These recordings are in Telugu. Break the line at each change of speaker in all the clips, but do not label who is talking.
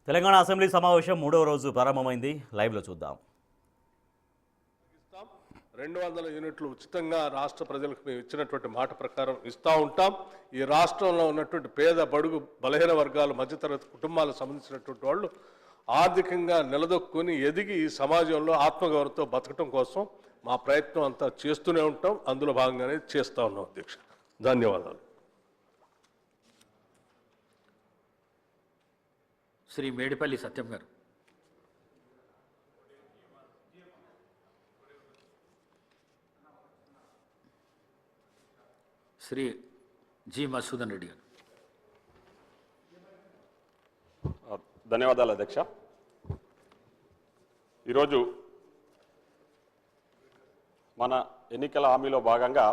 తెలంగాణ అసెంబ్లీ సమావేశం 3వ రోజు ప్రారంభమైంది. లైవ్లో చూద్దాం.
200 యూనిట్లు ఉచితంగా రాష్ట్ర ప్రజలకు మేము ఇచ్చినటువంటి మాట ప్రకారం ఇస్తూ ఉంటాం. ఈ రాష్ట్రంలో ఉన్నటువంటి పేద బడుగు బలహీన వర్గాలు మధ్యతరగతి కుటుంబాలకు సంబంధించినటువంటి వాళ్ళు ఆర్థికంగా నిలదొక్కుని ఎదిగి ఈ సమాజంలో ఆత్మగౌరవంతో బతకటం కోసం మా ప్రయత్నం అంతా చేస్తూనే ఉంటాం. అందులో భాగంగానే చేస్తూ ఉన్నాం. అధ్యక్ష, ధన్యవాదాలు.
శ్రీ మేడిపల్లి సత్యం గారు. శ్రీ జి మసూదన్ రెడ్డి గారు.
ధన్యవాదాలు అధ్యక్ష. ఈరోజు మన ఎన్నికల హామీలో భాగంగా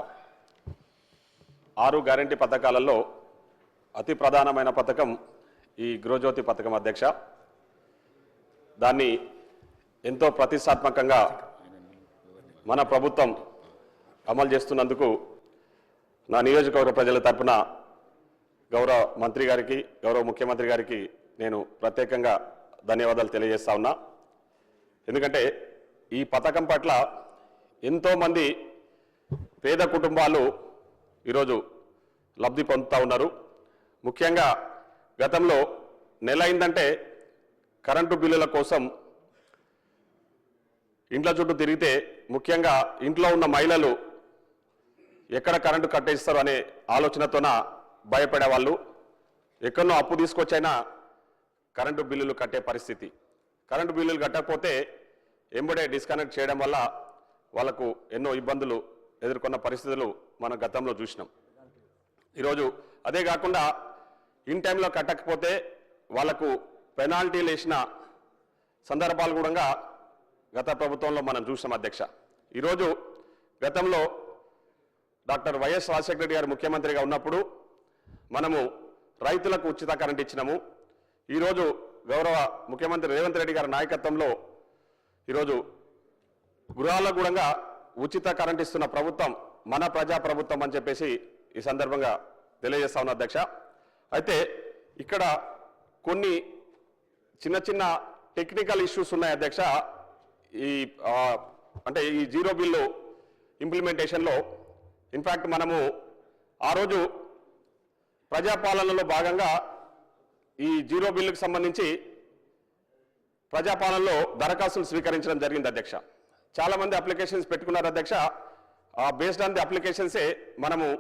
6 గ్యారంటీ పథకాలలో అతి ప్రధానమైన పథకం ఈ గృహజ్యోతి పథకం అధ్యక్ష. దాన్ని ఎంతో ప్రతిష్టాత్మకంగా మన ప్రభుత్వం అమలు చేస్తున్నందుకు నా నియోజకవర్గ ప్రజల తరపున గౌరవ మంత్రి గారికి, గౌరవ ముఖ్యమంత్రి గారికి నేను ప్రత్యేకంగా ధన్యవాదాలు తెలియజేస్తా ఉన్నా. ఎందుకంటే ఈ పథకం పట్ల ఎంతోమంది పేద కుటుంబాలు ఈరోజు లబ్ధి పొందుతూ ఉన్నారు. ముఖ్యంగా గతంలో నెల అయిందంటే కరెంటు బిల్లుల కోసం ఇండ్ల చుట్టూ తిరిగితే ముఖ్యంగా ఇంట్లో ఉన్న మహిళలు ఎక్కడ కరెంటు కట్టేస్తారు అనే ఆలోచనతోన భయపడేవాళ్ళు. ఎక్కడో అప్పు తీసుకొచ్చైనా కరెంటు బిల్లులు కట్టే పరిస్థితి. కరెంటు బిల్లులు కట్టకపోతే ఎంబడే డిస్కనెక్ట్ చేయడం వల్ల వాళ్ళకు ఎన్నో ఇబ్బందులు ఎదుర్కొన్న పరిస్థితులు మనం గతంలో చూసినాం. ఈరోజు అదే కాకుండా ఇన్ టైంలో కట్టకపోతే వాళ్లకు పెనాల్టీలు వేసిన సందర్భాలు కూడా గత ప్రభుత్వంలో మనం చూసాం అధ్యక్ష. ఈరోజు గతంలో డాక్టర్ వైఎస్ రాజశేఖర రెడ్డి గారు ముఖ్యమంత్రిగా ఉన్నప్పుడు మనము రైతులకు ఉచిత కరెంట్ ఇచ్చినాము. ఈరోజు గౌరవ ముఖ్యమంత్రి రేవంత్ రెడ్డి గారి నాయకత్వంలో ఈరోజు గృహాలకు కూడా ఉచిత కరెంట్ ఇస్తున్న ప్రభుత్వం మన ప్రజా ప్రభుత్వం అని చెప్పేసి ఈ సందర్భంగా తెలియజేస్తా ఉన్నా అధ్యక్ష. అయితే ఇక్కడ కొన్ని చిన్న చిన్న టెక్నికల్ ఇష్యూస్ ఉన్నాయి అధ్యక్ష. అంటే ఈ జీరో బిల్లు ఇంప్లిమెంటేషన్లో ఇన్ఫ్యాక్ట్ మనము ఆ రోజు ప్రజాపాలనలో భాగంగా ఈ జీరో బిల్లుకు సంబంధించి ప్రజాపాలనలో దరఖాస్తులు స్వీకరించడం జరిగింది అధ్యక్ష. చాలామంది అప్లికేషన్స్ పెట్టుకున్నారు అధ్యక్ష. బేస్డ్ ఆన్ ది అప్లికేషన్సే మనము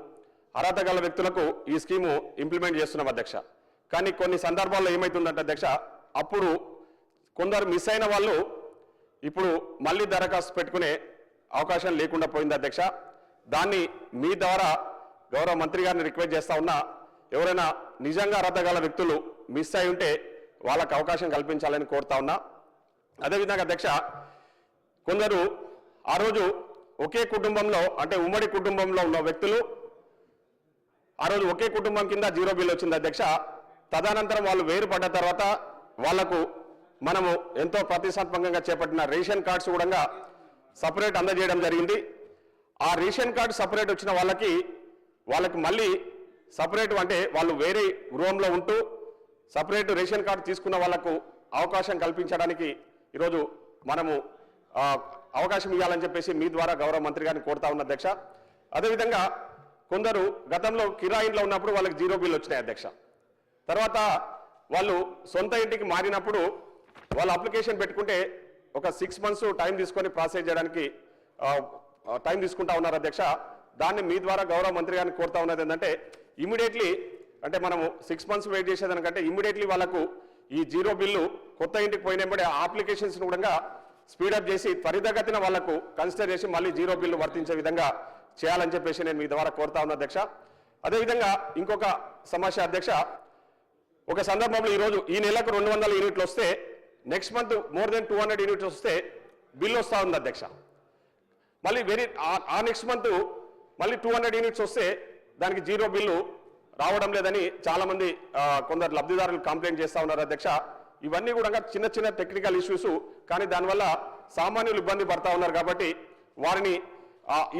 అర్హత గల వ్యక్తులకు ఈ స్కీము ఇంప్లిమెంట్ చేస్తున్నాం అధ్యక్ష. కానీ కొన్ని సందర్భాల్లో ఏమవుతుందంటే అధ్యక్ష, అప్పుడు కొందరు మిస్ అయిన వాళ్ళు ఇప్పుడు మళ్ళీ దరఖాస్తు పెట్టుకునే అవకాశం లేకుండా పోయింది అధ్యక్ష. దాన్ని మీ ద్వారా గౌరవ మంత్రి గారిని రిక్వెస్ట్ చేస్తా ఉన్నా, ఎవరైనా నిజంగా అర్హత గల వ్యక్తులు మిస్ అయి ఉంటే వాళ్ళకు అవకాశం కల్పించాలని కోరుతా ఉన్నా. అదేవిధంగా అధ్యక్ష, కొందరు ఆ రోజు ఒకే కుటుంబంలో అంటే ఉమ్మడి కుటుంబంలో ఉన్న వ్యక్తులు ఆ రోజు ఒకే కుటుంబం కింద జీరో బిల్ వచ్చింది అధ్యక్ష. తదనంతరం వాళ్ళు వేరుపడ్డ తర్వాత వాళ్లకు మనము ఎంతో ప్రతిష్టాత్మకంగా చేపట్టిన రేషన్ కార్డ్స్ కూడా సపరేట్ అందజేయడం జరిగింది. ఆ రేషన్ కార్డు సపరేట్ వచ్చిన వాళ్ళకి మళ్ళీ సపరేట్ అంటే వాళ్ళు వేరే గృహంలో ఉంటూ సపరేట్ రేషన్ కార్డు తీసుకున్న వాళ్లకు అవకాశం కల్పించడానికి ఈరోజు మనము అవకాశం ఇవ్వాలని చెప్పేసి మీ ద్వారా గౌరవ మంత్రి గారిని కోరుతా ఉన్న అధ్యక్ష. అదేవిధంగా కొందరు గతంలో కిరాయిలో ఉన్నప్పుడు వాళ్ళకి జీరో బిల్ వచ్చినాయి అధ్యక్ష. తర్వాత వాళ్ళు సొంత ఇంటికి మారినప్పుడు వాళ్ళు అప్లికేషన్ పెట్టుకుంటే ఒక 6 months టైం తీసుకొని ప్రాసెస్ చేయడానికి టైం తీసుకుంటా ఉన్నారు అధ్యక్ష. దాన్ని మీ ద్వారా గౌరవ మంత్రి గారిని కోరుతా ఉన్నది ఏంటంటే ఇమీడియట్లీ అంటే మనము 6 months వెయిట్ చేసేదానికంటే ఇమీడియట్లీ వాళ్ళకు ఈ జీరో బిల్లు కొత్త ఇంటికి పోయినప్పుడే ఆ అప్లికేషన్స్ కూడా స్పీడప్ చేసి త్వరితగతిన వాళ్లకు కన్సిడర్ చేసి మళ్ళీ జీరో బిల్లు వర్తించే విధంగా చేయాలని చెప్పేసి నేను మీ ద్వారా కోరుతా ఉన్నా అధ్యక్ష. అదేవిధంగా ఇంకొక సమస్య అధ్యక్ష, ఒక సందర్భంలో ఈరోజు ఈ నెలకు 200 యూనిట్లు వస్తే next month more than 200 units వస్తే బిల్లు వస్తూ ఉంది అధ్యక్ష. మళ్ళీ ఆ నెక్స్ట్ మంత్ మళ్ళీ 200 యూనిట్స్ వస్తే దానికి జీరో బిల్లు రావడం లేదని చాలామంది కొందరు లబ్ధిదారులు కంప్లైంట్ చేస్తూ ఉన్నారు అధ్యక్ష. ఇవన్నీ కూడా చిన్న చిన్న టెక్నికల్ ఇష్యూస్, కానీ దానివల్ల సామాన్యులు ఇబ్బంది పడతా ఉన్నారు. కాబట్టి వారిని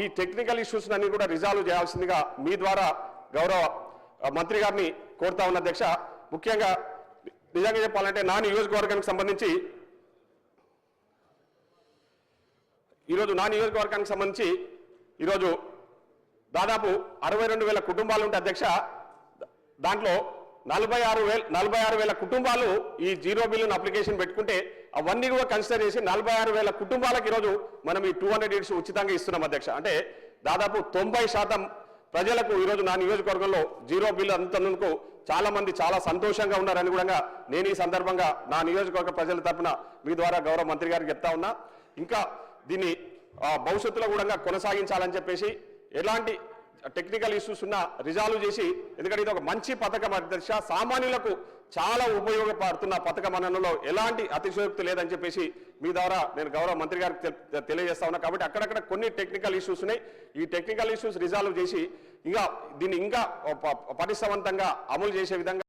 ఈ టెక్నికల్ ఇష్యూస్ అన్ని కూడా రిజాల్వ్ చేయాల్సిందిగా మీ ద్వారా గౌరవ మంత్రి గారిని కోరుతా ఉన్న అధ్యక్ష. ముఖ్యంగా నిజంగా చెప్పాలంటే నా నియోజకవర్గానికి సంబంధించి ఈరోజు దాదాపు 62,000 కుటుంబాలు ఉంటే అధ్యక్ష, దాంట్లో 46,000 కుటుంబాలు ఈ జీరో బిల్లును అప్లికేషన్ పెట్టుకుంటే అవన్నీ కూడా కన్సిడర్ చేసి 46,000 కుటుంబాలకు ఈరోజు మనం ఈ 200 యూనిట్స్ ఉచితంగా ఇస్తున్నాం అధ్యక్ష. అంటే దాదాపు 90% ప్రజలకు ఈరోజు నా నియోజకవర్గంలో జీరో బిల్లు అందుతున్నందుకు చాలా మంది చాలా సంతోషంగా ఉన్నారని కూడా నేను ఈ సందర్భంగా నా నియోజకవర్గ ప్రజల తరపున మీ ద్వారా గౌరవ మంత్రి గారికి చెప్తా ఉన్నా. ఇంకా దీన్ని భవిష్యత్తులో కూడా కొనసాగించాలని చెప్పేసి ఎలాంటి టెక్నికల్ ఇష్యూస్ ఉన్నా రిజాల్వ్ చేసి, ఎందుకంటే ఇది ఒక మంచి పథకం అధ్యక్ష, సామాన్యులకు చాలా ఉపయోగపడుతున్న పథకం అనడంలో ఎలాంటి అతిశయోక్తి లేదని చెప్పేసి మీ ద్వారా నేను గౌరవ మంత్రి గారికి తెలియజేస్తా ఉన్నా. కాబట్టి అక్కడక్కడ కొన్ని టెక్నికల్ ఇష్యూస్ ఉన్నాయి. ఈ టెక్నికల్ ఇష్యూస్ రిజాల్వ్ చేసి దీన్ని ఇంకా పటిష్టవంతంగా అమలు చేసే విధంగా